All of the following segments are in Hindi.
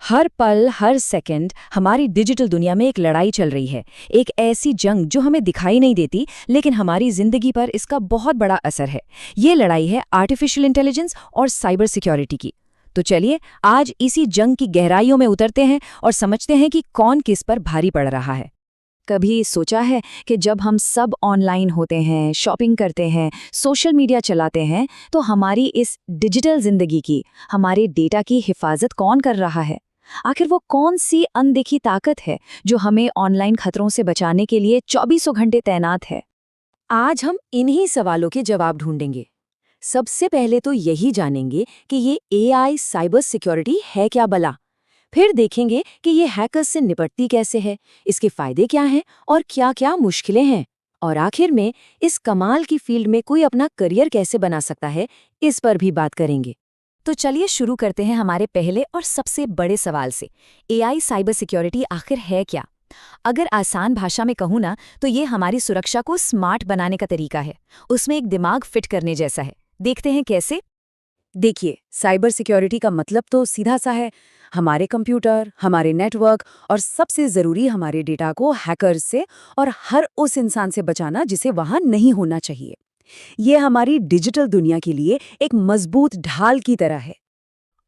हर पल, हर सेकंड हमारी डिजिटल दुनिया में एक लड़ाई चल रही है। एक ऐसी जंग जो हमें दिखाई नहीं देती, लेकिन हमारी जिंदगी पर इसका बहुत बड़ा असर है। ये लड़ाई है आर्टिफिशियल इंटेलिजेंस और साइबर सिक्योरिटी की। तो चलिए आज इसी जंग की गहराइयों में उतरते हैं और समझते हैं कि कौन किस पर भारी पड़ रहा है। कभी सोचा है कि जब हम सब ऑनलाइन होते हैं, शॉपिंग करते हैं, सोशल मीडिया चलाते हैं, तो हमारी इस डिजिटल जिंदगी की, हमारे डेटा की हिफाजत कौन कर रहा है? आखिर वो कौन सी अनदेखी ताकत है जो हमें ऑनलाइन खतरों से बचाने के लिए चौबीसों घंटे तैनात है? आज हम इन्हीं सवालों के जवाब ढूंढेंगे। सबसे पहले तो यही जानेंगे कि ये एआई साइबर सिक्योरिटी है क्या भला। फिर देखेंगे कि ये हैकर्स से निपटती कैसे है, इसके फायदे क्या हैं और क्या-क्या मुश्किलें हैं। और आखिर में इस कमाल की फील्ड में कोई अपना करियर कैसे बना सकता है, इस पर भी बात करेंगे। तो चलिए शुरू करते हैं हमारे पहले और सबसे बड़े सवाल से। एआई साइबर सिक्योरिटी आखिर है क्या? अगर आसान भाषा में कहूँ ना, तो ये हमारी सुरक्षा को स्मार्ट बनाने का तरीका है। उसमें एक दिमाग फिट करने जैसा है। देखते हैं कैसे। देखिए, साइबर सिक्योरिटी का मतलब तो सीधा सा है, हमारे कंप्यूटर, हमारे नेटवर्क और सबसे ज़रूरी हमारे डेटा को हैकर्स से और हर उस इंसान से बचाना जिसे वहाँ नहीं होना चाहिए। ये हमारी डिजिटल दुनिया के लिए एक मजबूत ढाल की तरह है।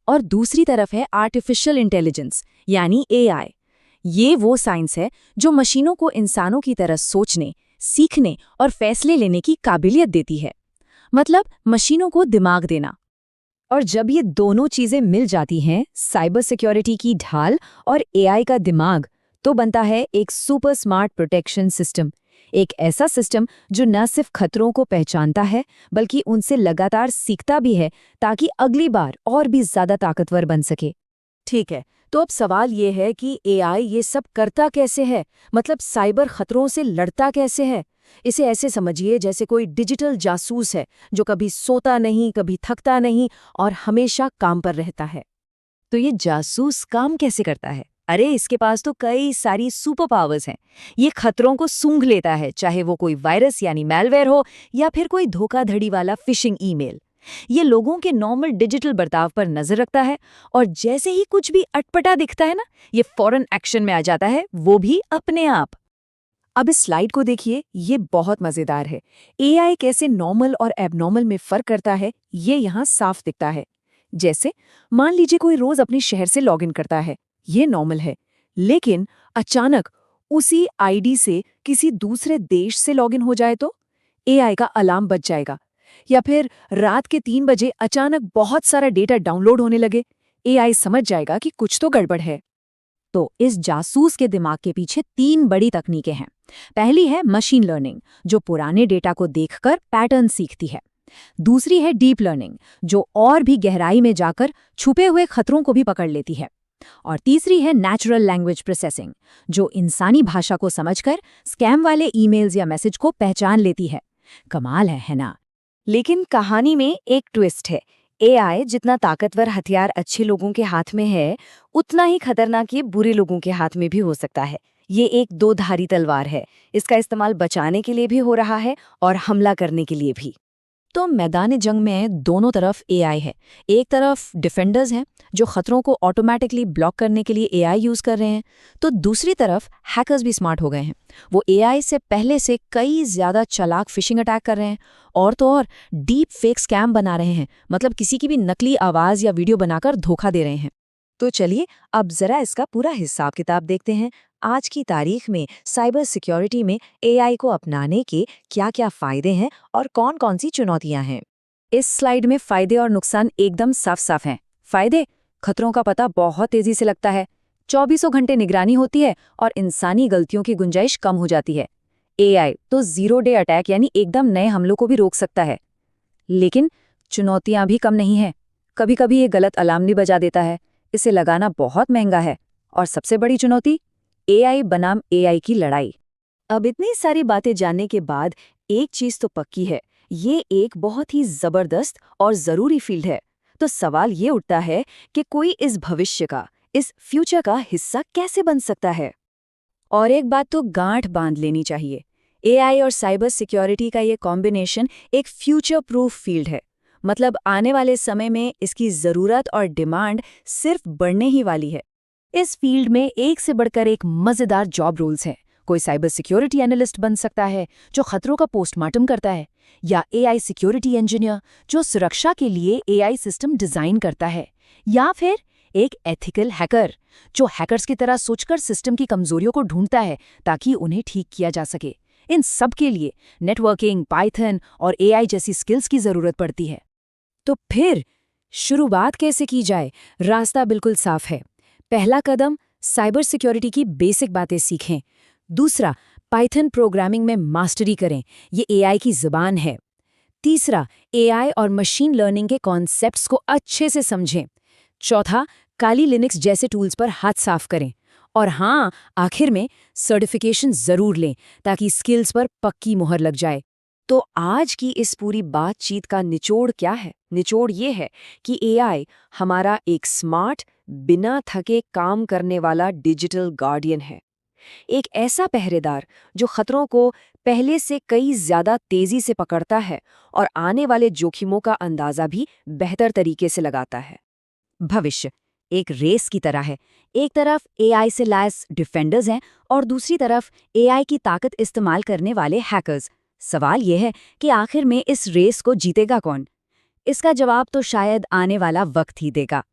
और दूसरी तरफ है आर्टिफिशियल इंटेलिजेंस यानी एआई। ये वो साइंस है जो मशीनों को इंसानों की तरह सोचने, सीखने और फैसले लेने की काबिलियत देती है। मतलब मशीनों को दिमाग देना। और जब ये दोनों चीजें मिल जाती हैं, साइबर सिक्योरिटी की ढाल और एआई का दिमाग, तो बनता है एक सुपर स्मार्ट प्रोटेक्शन सिस्टम। एक ऐसा सिस्टम जो न सिर्फ खतरों को पहचानता है, बल्कि उनसे लगातार सीखता भी है ताकि अगली बार और भी ज्यादा ताकतवर बन सके। ठीक है, तो अब सवाल ये है कि एआई ये सब करता कैसे है? मतलब साइबर खतरों से लड़ता कैसे है? इसे ऐसे समझिए जैसे कोई डिजिटल जासूस है जो कभी सोता नहीं, कभी थकता नहीं और हमेशा काम पर रहता है। तो ये जासूस काम कैसे करता है? अरे इसके पास तो कई सारी सुपर पावर्स हैं। ये खतरों को सूंघ लेता है, चाहे वो कोई वायरस यानी मैलवेयर हो या फिर कोई धोखाधड़ी वाला फिशिंग ईमेल। ये लोगों के नॉर्मल डिजिटल बर्ताव पर नजर रखता है और जैसे ही कुछ भी अटपटा दिखता है ना, ये फौरन एक्शन में आ जाता है, वो भी अपने आप। अब इस स्लाइड को देखिए, ये बहुत मजेदार है। एआई कैसे नॉर्मल और एबनॉर्मल में फर्क करता है, ये यहाँ साफ दिखता है। जैसे मान लीजिए कोई रोज अपने शहर से लॉगिन करता है, ये नॉर्मल है। लेकिन अचानक उसी आईडी से किसी दूसरे देश से लॉगिन हो जाए तो एआई का अलार्म बज जाएगा। या फिर रात के 3 बजे अचानक बहुत सारा डेटा डाउनलोड होने लगे, एआई समझ जाएगा कि कुछ तो गड़बड़ है। तो इस जासूस के दिमाग के पीछे 3 बड़ी तकनीकें हैं। पहली है मशीन लर्निंग, जो पुराने डेटा को देखकर पैटर्न सीखती है। दूसरी है डीप लर्निंग, जो और भी गहराई में जाकर छुपे हुए खतरों को भी पकड़ लेती है। और तीसरी है नेचुरल लैंग्वेज प्रोसेसिंग, जो इंसानी भाषा को समझकर स्कैम वाले ईमेल्स या मैसेज को पहचान लेती है। कमाल है ना? लेकिन कहानी में एक ट्विस्ट है। एआई जितना ताकतवर हथियार अच्छे लोगों के हाथ में है, उतना ही खतरनाक ये बुरे लोगों के हाथ में भी हो सकता है। ये एक दो धारी तलवार है। इसका इस्तेमाल बचाने के लिए भी हो रहा है और हमला करने के लिए भी। तो मैदान जंग में दोनों तरफ एआई है। एक तरफ डिफेंडर्स हैं जो खतरों को ऑटोमेटिकली ब्लॉक करने के लिए एआई यूज कर रहे हैं, तो दूसरी तरफ हैकर्स भी स्मार्ट हो गए हैं। वो एआई से पहले से कई ज्यादा चालाक फिशिंग अटैक कर रहे हैं और तो और डीप फेक स्कैम बना रहे हैं। मतलब किसी की भी नकली आवाज या वीडियो बनाकर धोखा दे रहे हैं। तो चलिए अब जरा इसका पूरा हिसाब किताब देखते हैं। आज की तारीख में साइबर सिक्योरिटी में एआई को अपनाने के क्या-क्या फायदे हैं और कौन-कौन सी चुनौतियां हैं। इस स्लाइड में फायदे और नुकसान एकदम साफ-साफ हैं। फायदे, खतरों का पता बहुत तेजी से लगता है, चौबीसों घंटे निगरानी होती है और इंसानी गलतियों की गुंजाइश कम हो जाती है। एआई तो 0 डे अटैक यानी एकदम नए हमलों को भी रोक सकता है। लेकिन चुनौतियां भी कम नहीं हैं। कभी-कभी ये गलत अलार्म भी बजा देता है, इसे लगाना बहुत महंगा है। और सबसे बड़ी चुनौती, एआई बनाम एआई की लड़ाई। अब इतनी सारी बातें जानने के बाद एक चीज तो पक्की है, ये एक बहुत ही जबरदस्त और जरूरी फील्ड है। तो सवाल ये उठता है कि कोई इस भविष्य का, इस फ्यूचर का हिस्सा कैसे बन सकता है। और एक बात तो गांठ बांध लेनी चाहिए, एआई और साइबर सिक्योरिटी का ये कॉम्बिनेशन एक फ्यूचर प्रूफ फील्ड है। मतलब आने वाले समय में इसकी जरूरत और डिमांड सिर्फ बढ़ने ही वाली है। इस फील्ड में एक से बढ़कर एक मजेदार जॉब रोल्स हैं। कोई साइबर सिक्योरिटी एनालिस्ट बन सकता है जो खतरों का पोस्टमार्टम करता है, या एआई सिक्योरिटी इंजीनियर जो सुरक्षा के लिए एआई सिस्टम डिजाइन करता है, या फिर एक एथिकल हैकर जो हैकर्स की तरह सोचकर सिस्टम की कमजोरियों को ढूंढता है ताकि उन्हें ठीक किया जा सके। इन सब के लिए नेटवर्किंग, पाइथन और एआई जैसी स्किल्स की जरूरत पड़ती है। तो फिर शुरुआत कैसे की जाए? रास्ता बिल्कुल साफ है। पहला कदम, साइबर सिक्योरिटी की बेसिक बातें सीखें। दूसरा, पाइथन प्रोग्रामिंग में मास्टरी करें, ये एआई की ज़ुबान है। तीसरा, एआई और मशीन लर्निंग के कॉन्सेप्ट्स को अच्छे से समझें। चौथा, काली लिनक्स जैसे टूल्स पर हाथ साफ करें। और हाँ, आखिर में सर्टिफिकेशन ज़रूर लें ताकि स्किल्स पर पक्की मुहर लग जाए। तो आज की इस पूरी बातचीत का निचोड़ क्या है? निचोड़ ये है कि एआई हमारा एक स्मार्ट, बिना थके काम करने वाला डिजिटल गार्डियन है। एक ऐसा पहरेदार जो खतरों को पहले से कई ज्यादा तेजी से पकड़ता है और आने वाले जोखिमों का अंदाजा भी बेहतर तरीके से लगाता है। भविष्य एक रेस की तरह है। एक तरफ एआई से लैस डिफेंडर्स हैं और दूसरी तरफ एआई की ताकत इस्तेमाल करने वाले हैकर्स। सवाल यह है कि आखिर में इस रेस को जीतेगा कौन? इसका जवाब तो शायद आने वाला वक्त ही देगा।